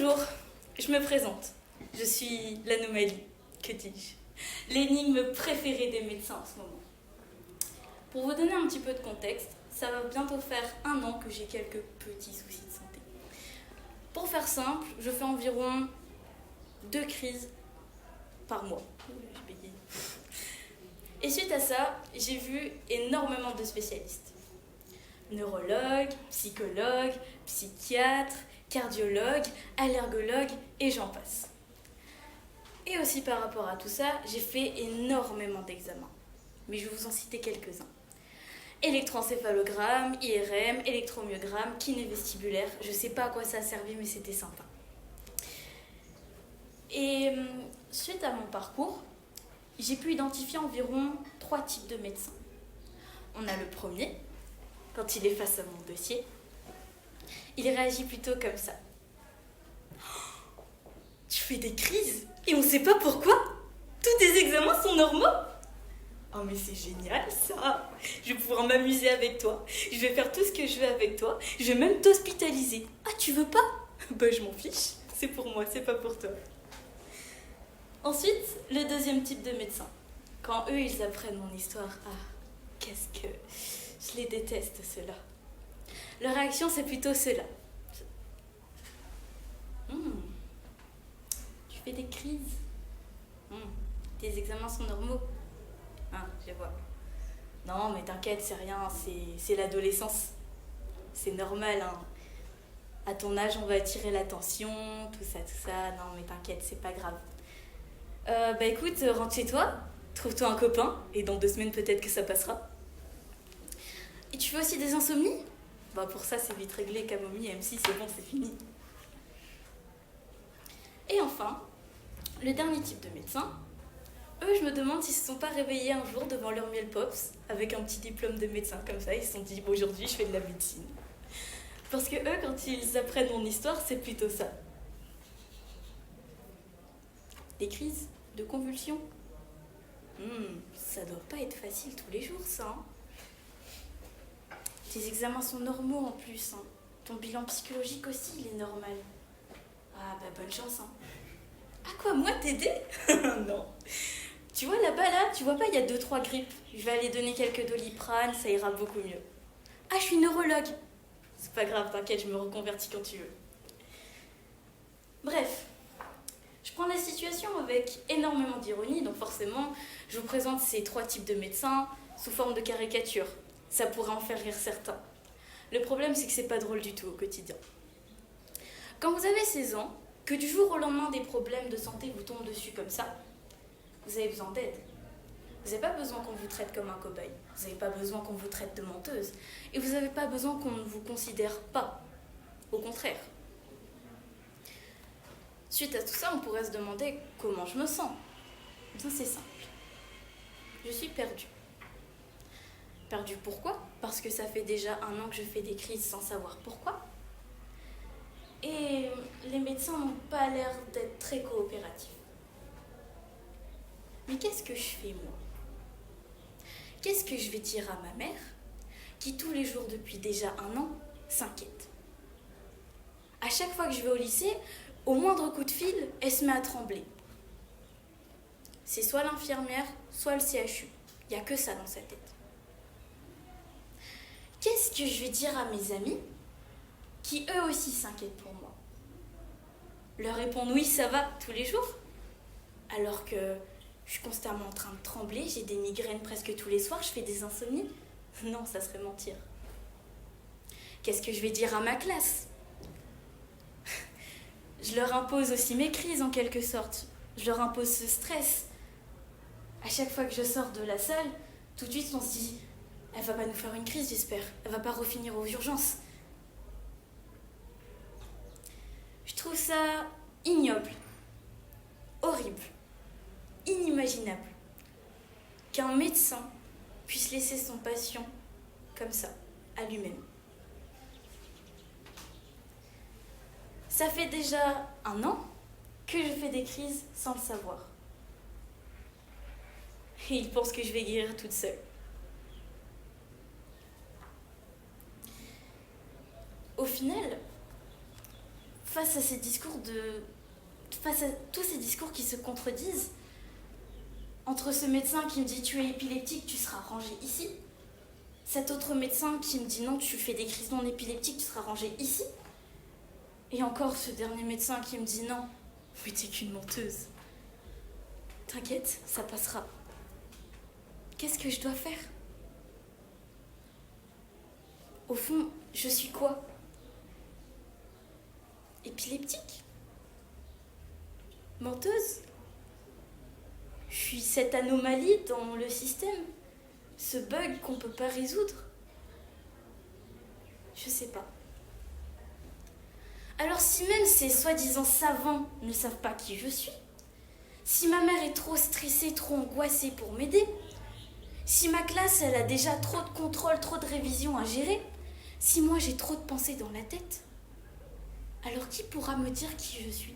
Bonjour, je me présente. Je suis l'anomalie, que dis-je, l'énigme préférée des médecins en ce moment. Pour vous donner un petit peu de contexte, ça va bientôt faire 1 an que j'ai quelques petits soucis de santé. Pour faire simple, je fais environ 2 crises par mois. Je bégaye. Et suite à ça, j'ai vu énormément de spécialistes. Neurologues, psychologues, psychiatres, cardiologues, allergologues et j'en passe. Et aussi par rapport à tout ça, j'ai fait énormément d'examens. Mais je vais vous en citer quelques-uns. Électroencéphalogramme, IRM, électromyogramme, kiné vestibulaire. Je sais pas à quoi ça a servi, mais c'était sympa. Et suite à mon parcours, j'ai pu identifier environ 3 types de médecins. On a le premier, quand il est face à mon dossier, il réagit plutôt comme ça. Tu fais des crises et on sait pas pourquoi. Tous tes examens sont normaux. Oh mais c'est génial ça. Je vais pouvoir m'amuser avec toi. Je vais faire tout ce que je veux avec toi. Je vais même t'hospitaliser. Ah tu veux pas? Bah je m'en fiche. C'est pour moi, c'est pas pour toi. Ensuite, le deuxième type de médecin. Quand eux ils apprennent mon histoire, qu'est-ce que je les déteste ceux-là. Leur réaction c'est plutôt ceux-là. Tu fais des crises. Tes examens sont normaux. Je vois. Non, mais t'inquiète, c'est rien, c'est l'adolescence. C'est normal, hein. À ton âge, on va attirer l'attention, tout ça. Non, mais t'inquiète, c'est pas grave. Bah écoute, rentre chez toi, trouve-toi un copain, et dans 2 semaines, peut-être que ça passera. Et tu fais aussi des insomnies? Bah pour ça, c'est vite réglé, camomille, M6, c'est bon, c'est fini. Et enfin, le dernier type de médecin, eux, je me demande s'ils se sont pas réveillés un jour devant leur miel pops avec un petit diplôme de médecin comme ça. Ils se sont dit, bon, aujourd'hui, je fais de la médecine. Parce que eux, quand ils apprennent mon histoire, c'est plutôt ça. Des crises de convulsions. Ça doit pas être facile tous les jours, ça. Tes examens sont normaux en plus. Ton bilan psychologique aussi, il est normal. Ah, bah bonne chance. À quoi, moi, t'aider? Non. Tu vois là-bas, là, tu vois pas, il y a 2-3 grippes. Je vais aller donner quelques Doliprane, ça ira beaucoup mieux. Ah, je suis neurologue. C'est pas grave, t'inquiète, je me reconvertis quand tu veux. Bref, je prends la situation avec énormément d'ironie, donc forcément, je vous présente ces 3 types de médecins sous forme de caricature. Ça pourrait en faire rire certains. Le problème, c'est que c'est pas drôle du tout au quotidien. Quand vous avez 16 ans, que du jour au lendemain, des problèmes de santé vous tombent dessus comme ça, vous avez besoin d'aide. Vous n'avez pas besoin qu'on vous traite comme un cobaye. Vous n'avez pas besoin qu'on vous traite de menteuse. Et vous n'avez pas besoin qu'on ne vous considère pas. Au contraire. Suite à tout ça, on pourrait se demander comment je me sens. Bien, c'est simple. Je suis perdue. Perdue pourquoi? Parce que ça fait déjà 1 an que je fais des crises sans savoir pourquoi. Et les médecins n'ont pas l'air d'être très coopératifs. Mais qu'est-ce que je fais, moi? Qu'est-ce que je vais dire à ma mère, qui tous les jours depuis déjà 1 an, s'inquiète? À chaque fois que je vais au lycée, au moindre coup de fil, elle se met à trembler. C'est soit l'infirmière, soit le CHU. Il n'y a que ça dans sa tête. Qu'est-ce que je vais dire à mes amis, qui eux aussi s'inquiètent pour moi? Leur répondre oui, ça va, tous les jours, alors que je suis constamment en train de trembler, j'ai des migraines presque tous les soirs, je fais des insomnies. Non, ça serait mentir. Qu'est-ce que je vais dire à ma classe? Je leur impose aussi mes crises en quelque sorte. Je leur impose ce stress. À chaque fois que je sors de la salle, tout de suite on se dit « Elle va pas nous faire une crise, j'espère. Elle va pas refinir aux urgences. » Je trouve ça ignoble, horrible, inimaginable qu'un médecin puisse laisser son patient comme ça, à lui-même. Ça fait déjà 1 an que je fais des crises sans le savoir. Et il pense que je vais guérir toute seule. Au final, face à face à tous ces discours qui se contredisent, entre ce médecin qui me dit tu es épileptique, tu seras rangé ici, cet autre médecin qui me dit non, tu fais des crises non épileptiques, tu seras rangé ici, et encore ce dernier médecin qui me dit non, mais t'es qu'une menteuse. T'inquiète, ça passera. Qu'est-ce que je dois faire? Au fond, je suis quoi? Épileptique? Menteuse? Je suis cette anomalie dans le système? Ce bug qu'on ne peut pas résoudre? Je sais pas. Alors si même ces soi-disant savants ne savent pas qui je suis, si ma mère est trop stressée, trop angoissée pour m'aider, si ma classe elle a déjà trop de contrôle, trop de révision à gérer, si moi j'ai trop de pensées dans la tête, alors qui pourra me dire qui je suis?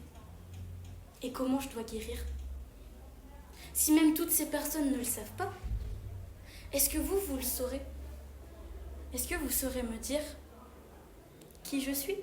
Et comment je dois guérir? Si même toutes ces personnes ne le savent pas, est-ce que vous le saurez? Est-ce que vous saurez me dire qui je suis?